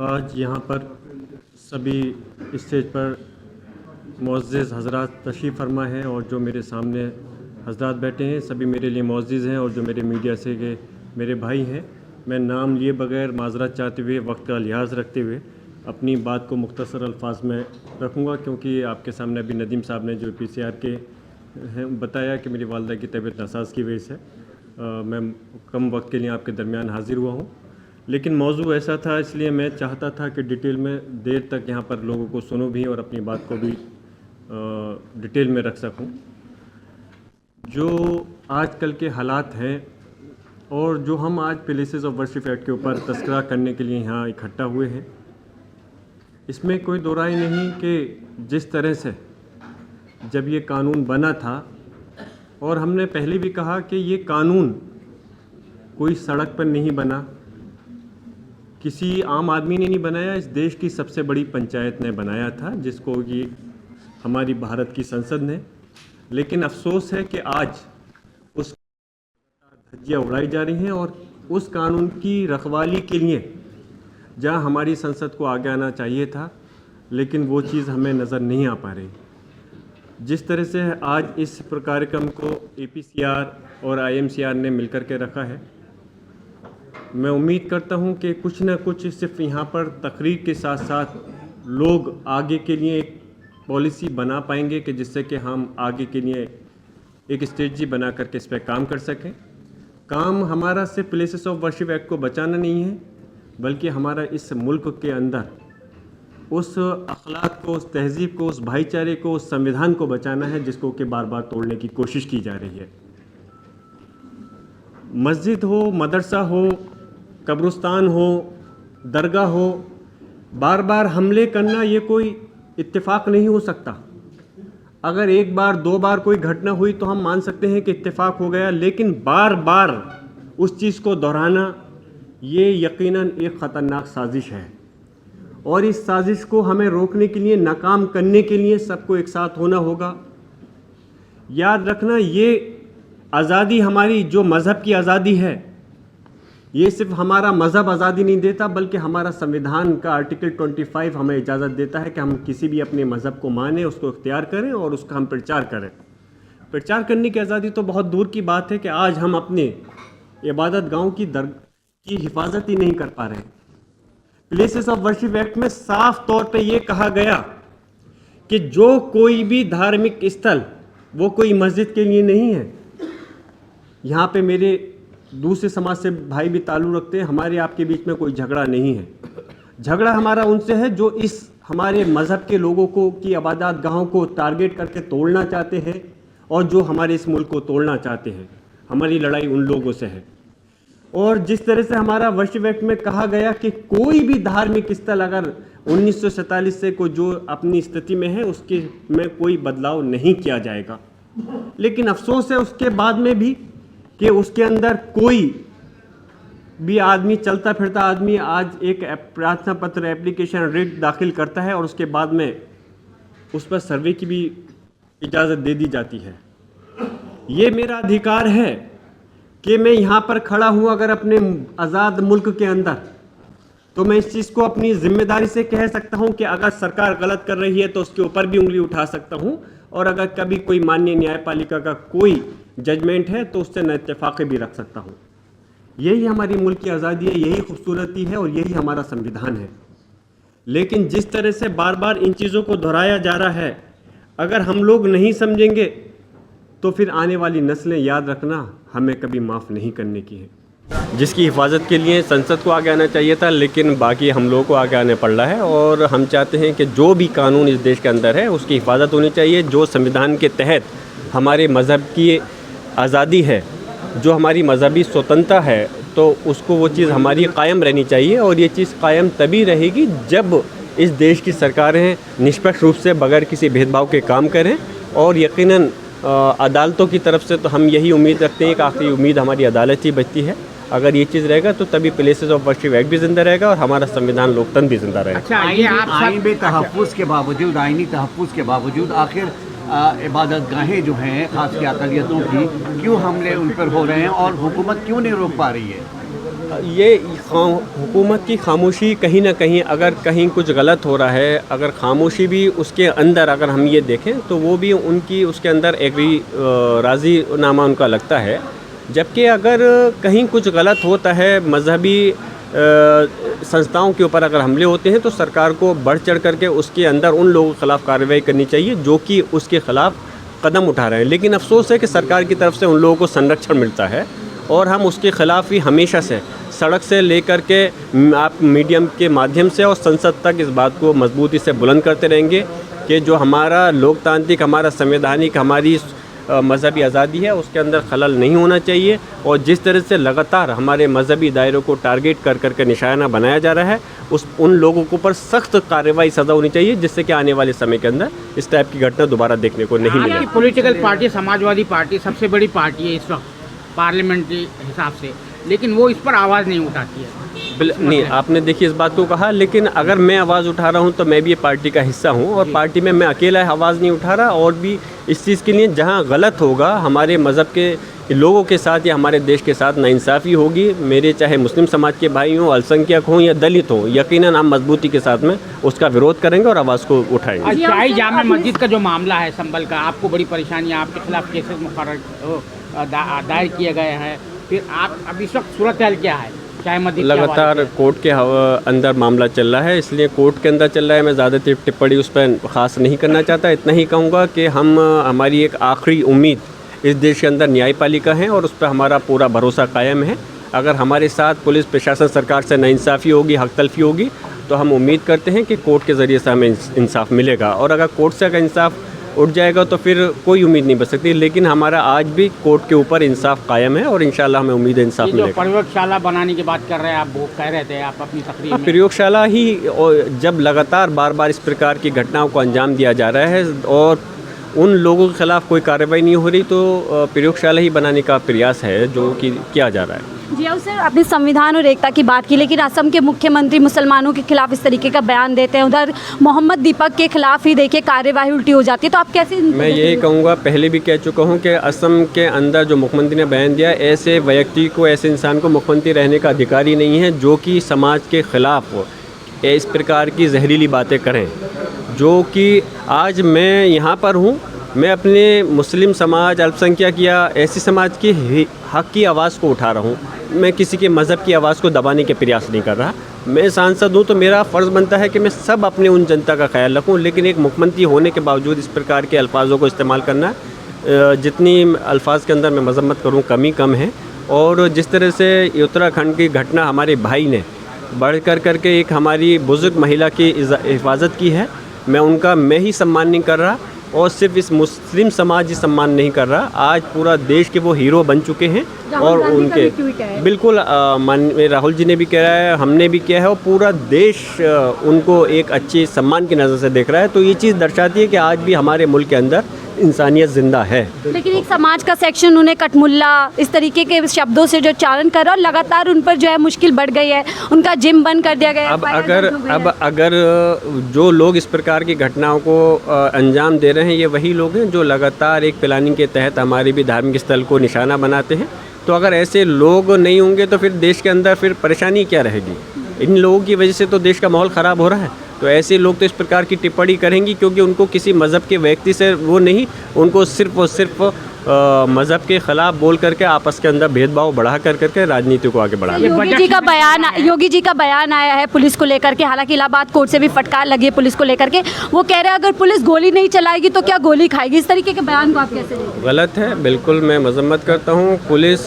आज यहाँ पर सभी स्टेज पर मुअज़्ज़िज़ हज़रात तशरीफ़ फरमा हैं और जो मेरे सामने हज़रात बैठे हैं सभी मेरे लिए मुअज़्ज़िज़ हैं और जो मेरे मीडिया से के मेरे भाई हैं। मैं नाम लिए बगैर माज़रत चाहते हुए वक्त का लिहाज रखते हुए अपनी बात को मुख्तसर अल्फाज में रखूँगा, क्योंकि आपके सामने अभी नदीम साहब ने जो PCR के हैं बताया कि मेरी वालदा की तबीयत नासाज़ की वजह से मैं कम वक्त के लिए आपके दरमियान हाज़िर हुआ हूँ। लेकिन मौजू ऐसा था, इसलिए मैं चाहता था कि डिटेल में देर तक यहाँ पर लोगों को सुनो भी और अपनी बात को भी डिटेल में रख सकूं। जो आजकल के हालात हैं और जो हम आज प्लेसेस ऑफ वर्शिप एक्ट के ऊपर तस्करा करने के लिए यहाँ इकट्ठा हुए हैं, इसमें कोई दो राय नहीं कि जिस तरह से जब ये कानून बना था, और हमने पहले भी कहा कि ये कानून कोई सड़क पर नहीं बना, किसी आम आदमी ने नहीं बनाया, इस देश की सबसे बड़ी पंचायत ने बनाया था, जिसको कि हमारी भारत की संसद ने। लेकिन अफसोस है कि आज उस धज्जियाँ उड़ाई जा रही हैं और उस कानून की रखवाली के लिए जहां हमारी संसद को आगे आना चाहिए था, लेकिन वो चीज़ हमें नज़र नहीं आ पा रही। जिस तरह से आज इस कार्यक्रम को APCR और IMCR ने मिलकर के रखा है, मैं उम्मीद करता हूं कि कुछ न कुछ सिर्फ यहाँ पर तकरीर के साथ साथ लोग आगे के लिए एक पॉलिसी बना पाएंगे कि जिससे कि हम आगे के लिए एक स्ट्रेटजी बना करके इस पर काम कर सकें। काम हमारा सिर्फ प्लेसेस ऑफ वर्शिप एक्ट को बचाना नहीं है, बल्कि हमारा इस मुल्क के अंदर उस अखलाक को, उस तहज़ीब को, उस भाईचारे को, उस संविधान को बचाना है जिसको कि बार बार तोड़ने की कोशिश की जा रही है। मस्जिद हो, मदरसा हो, कब्रिस्तान हो, दरगाह हो, बार बार हमले करना ये कोई इत्तेफाक नहीं हो सकता। अगर एक बार दो बार कोई घटना हुई तो हम मान सकते हैं कि इत्तेफाक हो गया, लेकिन बार बार उस चीज़ को दोहराना ये यकीनन एक ख़तरनाक साजिश है और इस साजिश को हमें रोकने के लिए, नाकाम करने के लिए सबको एक साथ होना होगा। याद रखना, ये आज़ादी हमारी जो मज़हब की आज़ादी है, ये सिर्फ हमारा मज़हब आज़ादी नहीं देता, बल्कि हमारा संविधान का आर्टिकल 25 हमें इजाज़त देता है कि हम किसी भी अपने मज़हब को माने, उसको इख्तियार करें और उसका हम प्रचार करें। प्रचार करने की आज़ादी तो बहुत दूर की बात है कि आज हम अपने इबादत गाहों की हिफाजत ही नहीं कर पा रहे। प्लेसेस ऑफ वर्शिप एक्ट में साफ तौर पे ये कहा गया कि जो कोई भी धार्मिक स्थल वो कोई मस्जिद के लिए नहीं है। यहाँ पे मेरे दूसरे समाज से भाई भी ताल्लुक़ रखते हैं, हमारे आपके बीच में कोई झगड़ा नहीं है। झगड़ा हमारा उनसे है जो इस हमारे मज़हब के लोगों को की इबादत गाहों को टारगेट करके तोड़ना चाहते हैं और जो हमारे इस मुल्क को तोड़ना चाहते हैं। हमारी लड़ाई उन लोगों से है। और जिस तरह से हमारा वर्शिप एक्ट में कहा गया कि कोई भी धार्मिक स्थल अगर 1947 से को जो अपनी स्थिति में है उसके में कोई बदलाव नहीं किया जाएगा। लेकिन अफसोस है उसके बाद में भी कि उसके अंदर कोई भी आदमी, चलता फिरता आदमी आज एक प्रार्थना पत्र, एप्लीकेशन, रिट दाखिल करता है और उसके बाद में उस पर सर्वे की भी इजाज़त दे दी जाती है। ये मेरा अधिकार है कि मैं यहाँ पर खड़ा हूँ अगर अपने आज़ाद मुल्क के अंदर, तो मैं इस चीज़ को अपनी ज़िम्मेदारी से कह सकता हूँ कि अगर सरकार गलत कर रही है तो उसके ऊपर भी उंगली उठा सकता हूँ, और अगर कभी कोई माननीय न्यायपालिका का कोई जजमेंट है तो उससे न इत्तेफाक़ी भी रख सकता हूँ। यही हमारी मुल्क की आज़ादी है, यही खूबसूरती है और यही हमारा संविधान है। लेकिन जिस तरह से बार बार इन चीज़ों को दोहराया जा रहा है, अगर हम लोग नहीं समझेंगे तो फिर आने वाली नस्लें, याद रखना, हमें कभी माफ़ नहीं करने की है। जिसकी हिफाजत के लिए संसद को आगे आना चाहिए था, लेकिन बाकी हम लोगों को आगे आने पड़ रहा है। और हम चाहते हैं कि जो भी कानून इस देश के अंदर है उसकी हिफाजत होनी चाहिए। जो संविधान के तहत हमारे मज़हब की आज़ादी है, जो हमारी मज़हबी स्वतंत्रता है, तो उसको वो चीज़ हमारी कायम रहनी चाहिए। और ये चीज़ कायम तभी रहेगी जब इस देश की सरकारें निष्पक्ष रूप से बगैर किसी भेदभाव के काम करें। और यकीनन अदालतों की तरफ से तो हम यही उम्मीद रखते हैं कि आखिरी उम्मीद हमारी अदालत ही बचती है। अगर ये चीज़ रहेगा तो तभी प्लेसेस ऑफ वर्शिप एक्ट भी ज़िंदा रहेगा और हमारा संविधान लोकतंत्र भी ज़िंदा रहेगा। अच्छा, ये आप आईनी तहफ़्फ़ुज़ के बावजूद, आईनी तहफ़्फ़ुज़ के बावजूद आखिर इबादत गाहें जो हैं ख़ास के अक़लियतों की, क्यों हमले उन पर हो रहे हैं और हुकूमत क्यों नहीं रोक पा रही है? ये हुकूमत की खामोशी कहीं ना कहीं, अगर कहीं कुछ गलत हो रहा है, अगर खामोशी भी उसके अंदर अगर हम ये देखें तो वो भी उनकी उसके अंदर एग्री राज़ी नामा उनका लगता है। जबकि अगर कहीं कुछ गलत होता है, मजहबी संस्थाओं के ऊपर अगर हमले होते हैं, तो सरकार को बढ़ चढ़ करके उसके अंदर उन लोगों के ख़िलाफ़ कार्रवाई करनी चाहिए जो कि उसके ख़िलाफ़ कदम उठा रहे हैं। लेकिन अफसोस है कि सरकार की तरफ से उन लोगों को संरक्षण मिलता है और हम उसके ख़िलाफ़ ही हमेशा से सड़क से लेकर के आप मीडियम के माध्यम से और संसद तक इस बात को मजबूती से बुलंद करते रहेंगे कि जो हमारा लोकतांत्रिक, हमारा संवैधानिक, हमारी मजहबी आज़ादी है उसके अंदर खलल नहीं होना चाहिए। और जिस तरह से लगातार हमारे मजहबी दायरों को टारगेट कर करके निशाना बनाया जा रहा है, उन लोगों के ऊपर सख्त कार्रवाई सज़ा होनी चाहिए, जिससे कि आने वाले समय के अंदर इस टाइप की घटना दोबारा देखने को नहीं मिलेगी। पॉलिटिकल पार्टी समाजवादी पार्टी सबसे बड़ी पार्टी है इस वक्त पार्लियामेंट के हिसाब से, लेकिन वो इस पर आवाज़ नहीं उठाती है। नहीं, आपने देखिए इस बात को कहा, लेकिन अगर मैं आवाज़ उठा रहा हूं तो मैं भी ये पार्टी का हिस्सा हूं और पार्टी में मैं अकेला आवाज़ नहीं उठा रहा। और भी इस चीज़ के लिए जहां गलत होगा, हमारे मज़हब के लोगों के साथ या हमारे देश के साथ नाइंसाफ़ी होगी, मेरे चाहे मुस्लिम समाज के भाई हों, अल्पसंख्यक हों या दलित हों, यकीनन हम मजबूती के साथ में उसका विरोध करेंगे और आवाज़ को उठाएंगे। शाही जामे मस्जिद का जो मामला है संभल का, आपको बड़ी परेशानी है, आपके खिलाफ केसेस मुकर्रर दायर किए गए हैं, फिर आप अब इस वक्त सूरत हाल क्या है? लगातार कोर्ट के अंदर मामला चल रहा है, इसलिए कोर्ट के अंदर चल रहा है। मैं ज़्यादा टिप्पणी उस पर ख़ास नहीं करना चाहता। इतना ही कहूँगा कि हमारी एक आखिरी उम्मीद इस देश के अंदर न्यायपालिका है और उस पर हमारा पूरा भरोसा कायम है। अगर हमारे साथ पुलिस प्रशासन सरकार से नाइंसाफ़ी होगी, हक तलफी होगी, तो हम उम्मीद करते हैं कि कोर्ट के ज़रिए से हमें इंसाफ मिलेगा। और अगर कोर्ट से अगर इंसाफ उठ जाएगा तो फिर कोई उम्मीद नहीं बच सकती। लेकिन हमारा आज भी कोर्ट के ऊपर इंसाफ कायम है और इंशाल्लाह हमें उम्मीद है इंसाफ मिलेगा। प्रयोगशाला बनाने की बात कर रहे हैं आप, वो कह रहे थे आप अपनी तकरीर में। प्रयोगशाला ही, जब लगातार बार बार इस प्रकार की घटनाओं को अंजाम दिया जा रहा है और उन लोगों के खिलाफ कोई कार्रवाई नहीं हो रही, तो प्रयोगशाला ही बनाने का प्रयास है जो कि किया जा रहा है। जी और सर, आपने संविधान और एकता की बात की, लेकिन असम के मुख्यमंत्री मुसलमानों के खिलाफ इस तरीके का बयान देते हैं, उधर मोहम्मद दीपक के खिलाफ ही देखिए कार्यवाही उल्टी हो जाती है, तो आप कैसे? मैं यही कहूँगा, पहले भी कह चुका हूँ कि असम के अंदर जो मुख्यमंत्री ने बयान दिया, ऐसे व्यक्ति को, ऐसे इंसान को मुख्यमंत्री रहने का अधिकार ही नहीं है जो कि समाज के ख़िलाफ़ इस प्रकार की जहरीली बातें करें। जो कि आज मैं यहाँ पर हूँ, मैं अपने मुस्लिम समाज, अल्पसंख्यक या ऐसी समाज की हक़ की आवाज़ को उठा रहा हूँ। मैं किसी के मज़हब की आवाज़ को दबाने के प्रयास नहीं कर रहा। मैं सांसद हूँ तो मेरा फ़र्ज़ बनता है कि मैं सब अपने उन जनता का ख्याल रखूँ, लेकिन एक मुख्यमंत्री होने के बावजूद इस प्रकार के अल्फाजों को इस्तेमाल करना, जितनी अल्फाज के अंदर मैं मजम्मत करूँ कम है। और जिस तरह से उत्तराखंड की घटना हमारे भाई ने बढ़ करके एक हमारी बुज़ुर्ग महिला की हिफाजत की है, मैं ही सम्मान नहीं कर रहा और सिर्फ इस मुस्लिम समाज ही सम्मान नहीं कर रहा। आज पूरा देश के वो हीरो बन चुके हैं और उनके बिल्कुल माननीय राहुल जी ने भी कहा है, हमने भी किया है और पूरा देश उनको एक अच्छी सम्मान की नज़र से देख रहा है। तो ये चीज़ दर्शाती है कि आज भी हमारे मुल्क के अंदर इंसानियत जिंदा है। लेकिन एक समाज का सेक्शन उन्हें कटमुल्ला इस तरीके के शब्दों से जो चारण कर रहा है और लगातार उन पर जो है मुश्किल बढ़ गई है, उनका जिम बंद कर दिया गया है। अगर जो लोग इस प्रकार की घटनाओं को अंजाम दे रहे हैं, ये वही लोग हैं जो लगातार एक प्लानिंग के तहत हमारे भी धार्मिक स्थल को निशाना बनाते हैं। तो अगर ऐसे लोग नहीं होंगे तो फिर देश के अंदर फिर परेशानी क्या रहेगी? इन लोगों की वजह से तो देश का माहौल ख़राब हो रहा है। तो ऐसे लोग तो इस प्रकार की टिप्पणी करेंगी क्योंकि उनको किसी मज़हब के व्यक्ति से वो नहीं, उनको सिर्फ और सिर्फ मज़हब के ख़िलाफ़ बोल करके आपस के अंदर भेदभाव बढ़ा करके राजनीति को आगे बढ़ा। योगी जी का बयान आया है पुलिस को लेकर के, हालांकि इलाहाबाद कोर्ट से भी फटकार लगी है पुलिस को लेकर के। वो कह रहे हैं अगर पुलिस गोली नहीं चलाएगी तो क्या गोली खाएगी। इस तरीके के बयान को आप कैसे देखते हैं? गलत है, बिल्कुल मैं मजम्मत करता हूँ। पुलिस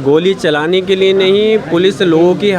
गोली चलाने के लिए नहीं, पुलिस लोगों की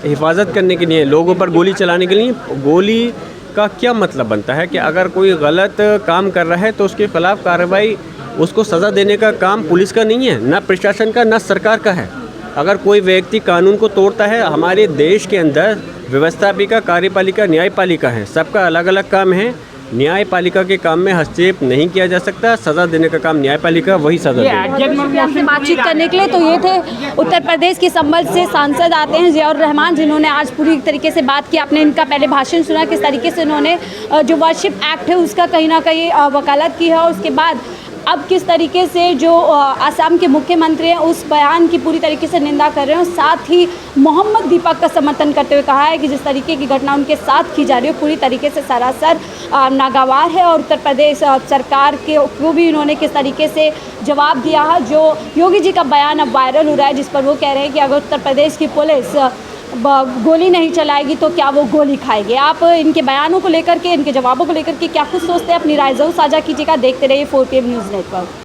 हिफाजत करने के लिए, लोगों पर गोली चलाने के लिए। गोली का क्या मतलब बनता है कि अगर कोई गलत काम कर रहा है तो उसके खिलाफ कार्रवाई, उसको सज़ा देने का काम पुलिस का नहीं है, ना प्रशासन का, ना सरकार का है। अगर कोई व्यक्ति कानून को तोड़ता है, हमारे देश के अंदर व्यवस्थापिका, कार्यपालिका, न्यायपालिका है, सबका अलग अलग काम है। न्यायपालिका के काम में हस्तक्षेप नहीं किया जा सकता, सज़ा देने का काम न्यायपालिका वही सज़ा देगी। बातचीत करने के लिए तो ये थे उत्तर प्रदेश के संभल से सांसद आते हैं ज़ियाउर रहमान, जिन्होंने आज पूरी तरीके से बात की। आपने इनका पहले भाषण सुना किस तरीके से उन्होंने जो वर्शिप एक्ट है उसका कहीं ना कहीं वकालत की है और उसके बाद अब किस तरीके से जो आसाम के मुख्यमंत्री हैं उस बयान की पूरी तरीके से निंदा कर रहे हैं, और साथ ही मोहम्मद दीपक का समर्थन करते हुए कहा है कि जिस तरीके की घटना उनके साथ की जा रही है पूरी तरीके से सरासर नागवार है। और उत्तर प्रदेश सरकार को भी इन्होंने किस तरीके से जवाब दिया है। जो योगी जी का बयान अब वायरल हो रहा है, जिस पर वो कह रहे हैं कि अगर उत्तर प्रदेश की पुलिस गोली नहीं चलाएगी तो क्या वो गोली खाएगी। आप इनके बयानों को लेकर के, इनके जवाबों को लेकर के क्या कुछ सोचते हैं, अपनी राय जरूर साझा कीजिएगा। देखते रहिए 4PM न्यूज़ नेटवर्क।